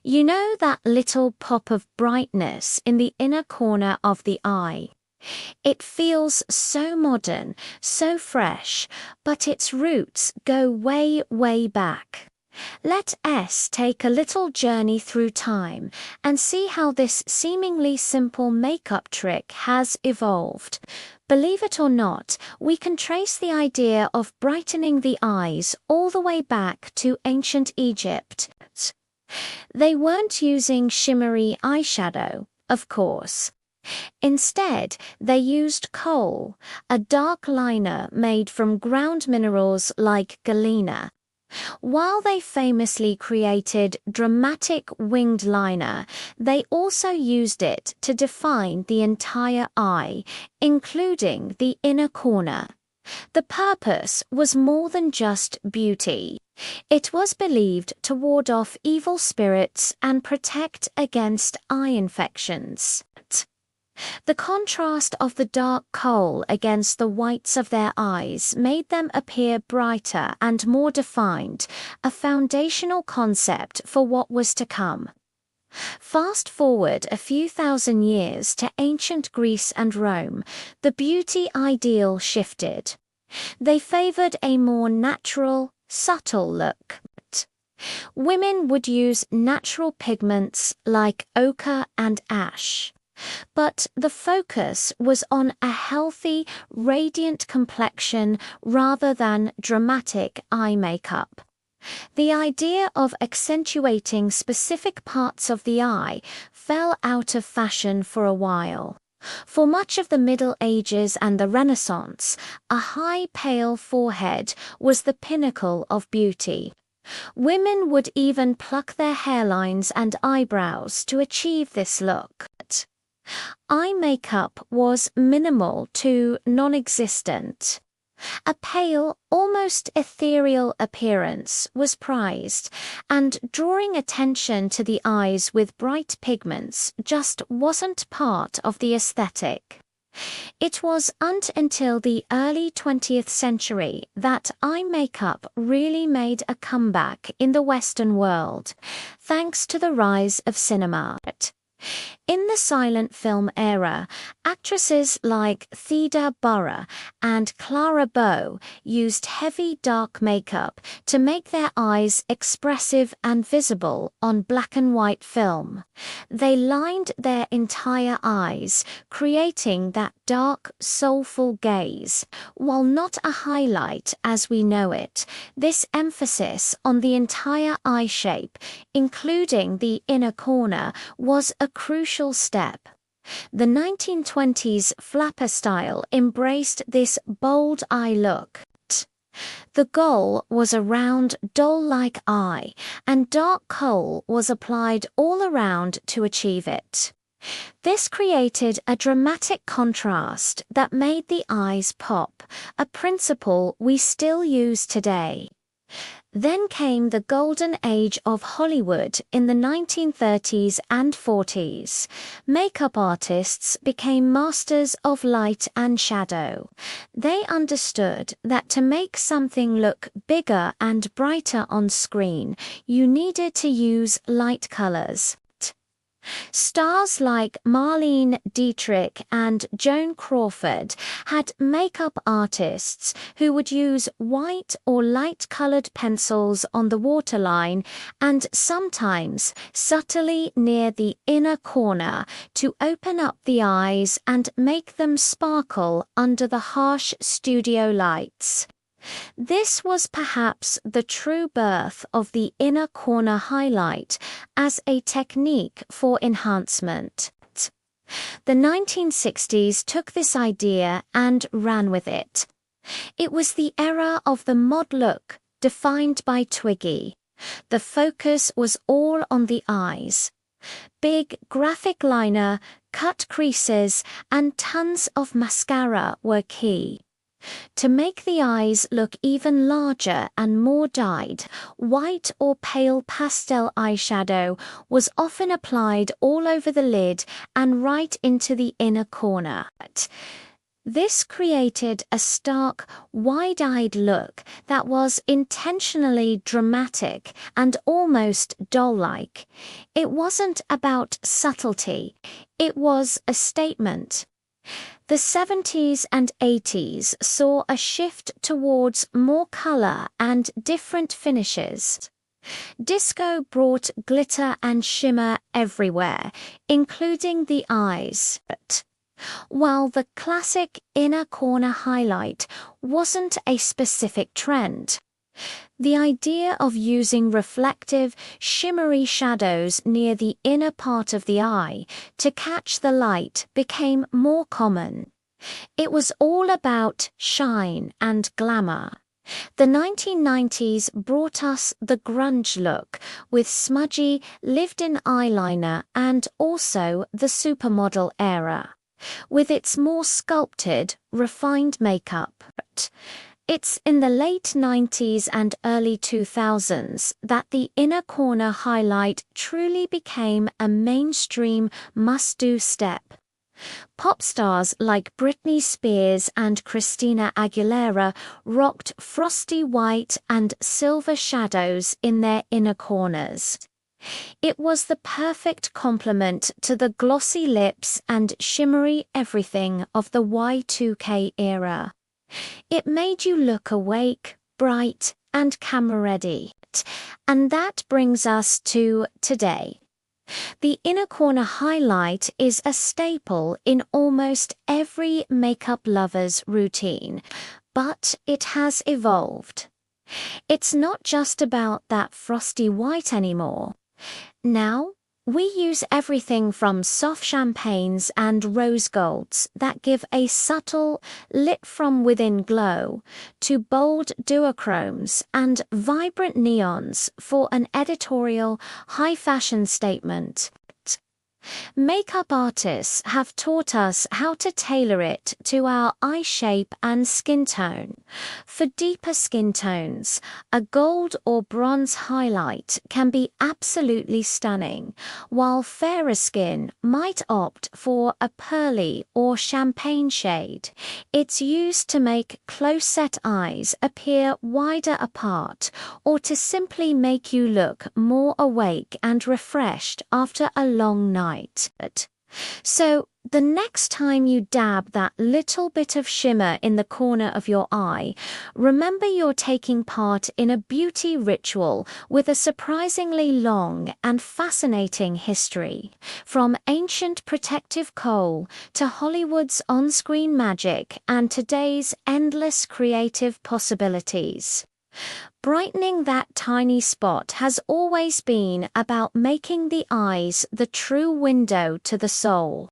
You know that little pop of brightness in the inner corner of the eye? It feels so modern, so fresh, but its roots go way, way back. Let S take a little journey through time and see how this seemingly simple makeup trick has evolved. Believe it or not, we can trace the idea of brightening the eyes all the way back to ancient Egypt. They weren't using shimmery eyeshadow, of course. Instead, they used kohl, a dark liner made from ground minerals like galena. While they famously created dramatic winged liner, they also used it to define the entire eye, including the inner corner. The purpose was more than just beauty. It was believed to ward off evil spirits and protect against eye infections. The contrast of the dark kohl against the whites of their eyes made them appear brighter and more defined, a foundational concept for what was to come. Fast forward a few thousand years to ancient Greece and Rome, the beauty ideal shifted. They favored a more natural, subtle look. Women would use natural pigments like ochre and ash. But the focus was on a healthy, radiant complexion rather than dramatic eye makeup. The idea of accentuating specific parts of the eye fell out of fashion for a while. For much of the Middle Ages and the Renaissance, a high pale forehead was the pinnacle of beauty. Women would even pluck their hairlines and eyebrows to achieve this look. Eye makeup was minimal to non-existent. A pale, almost ethereal appearance was prized, and drawing attention to the eyes with bright pigments just wasn't part of the aesthetic. It wasn't until the early 20th century that eye makeup really made a comeback in the Western world, thanks to the rise of cinema. In the silent film era, actresses like Theda Bara and Clara Bow used heavy dark makeup to make their eyes expressive and visible on black and white film. They lined their entire eyes, creating that dark, soulful gaze. While not a highlight as we know it, this emphasis on the entire eye shape, including the inner corner, was a crucial step. The 1920s flapper style embraced this bold eye look. The goal was a round, doll-like eye, and dark kohl was applied all around to achieve it. This created a dramatic contrast that made the eyes pop, a principle we still use today. Then came the golden age of Hollywood in the 1930s and 40s. Makeup artists became masters of light and shadow. They understood that to make something look bigger and brighter on screen, you needed to use light colors. Stars like Marlene Dietrich and Joan Crawford had makeup artists who would use white or light-colored pencils on the waterline and sometimes subtly near the inner corner to open up the eyes and make them sparkle under the harsh studio lights. This was perhaps the true birth of the inner corner highlight as a technique for enhancement. The 1960s took this idea and ran with it. It was the era of the mod look, defined by Twiggy. The focus was all on the eyes. Big graphic liner, cut creases, and tons of mascara were key. To make the eyes look even larger and more dyed, white or pale pastel eyeshadow was often applied all over the lid and right into the inner corner. This created a stark, wide-eyed look that was intentionally dramatic and almost doll-like. It wasn't about subtlety, it was a statement. The 70s and 80s saw a shift towards more color and different finishes. Disco brought glitter and shimmer everywhere, including the eyes. While the classic inner corner highlight wasn't a specific trend, the idea of using reflective, shimmery shadows near the inner part of the eye to catch the light became more common. It was all about shine and glamour. The 1990s brought us the grunge look with smudgy, lived-in eyeliner, and also the supermodel era, with its more sculpted, refined makeup. It's in the late 90s and early 2000s that the inner corner highlight truly became a mainstream must-do step. Pop stars like Britney Spears and Christina Aguilera rocked frosty white and silver shadows in their inner corners. It was the perfect complement to the glossy lips and shimmery everything of the Y2K era. It made you look awake, bright, and camera-ready. And that brings us to today. The inner corner highlight is a staple in almost every makeup lover's routine, but it has evolved. It's not just about that frosty white anymore. Now, we use everything from soft champagnes and rose golds that give a subtle, lit-from-within glow, to bold duochromes and vibrant neons for an editorial, high-fashion statement. Makeup artists have taught us how to tailor it to our eye shape and skin tone. For deeper skin tones, a gold or bronze highlight can be absolutely stunning, while fairer skin might opt for a pearly or champagne shade. It's used to make close-set eyes appear wider apart, or to simply make you look more awake and refreshed after a long night. So, the next time you dab that little bit of shimmer in the corner of your eye, remember you're taking part in a beauty ritual with a surprisingly long and fascinating history. From ancient protective kohl to Hollywood's on-screen magic and today's endless creative possibilities. Brightening that tiny spot has always been about making the eyes the true window to the soul.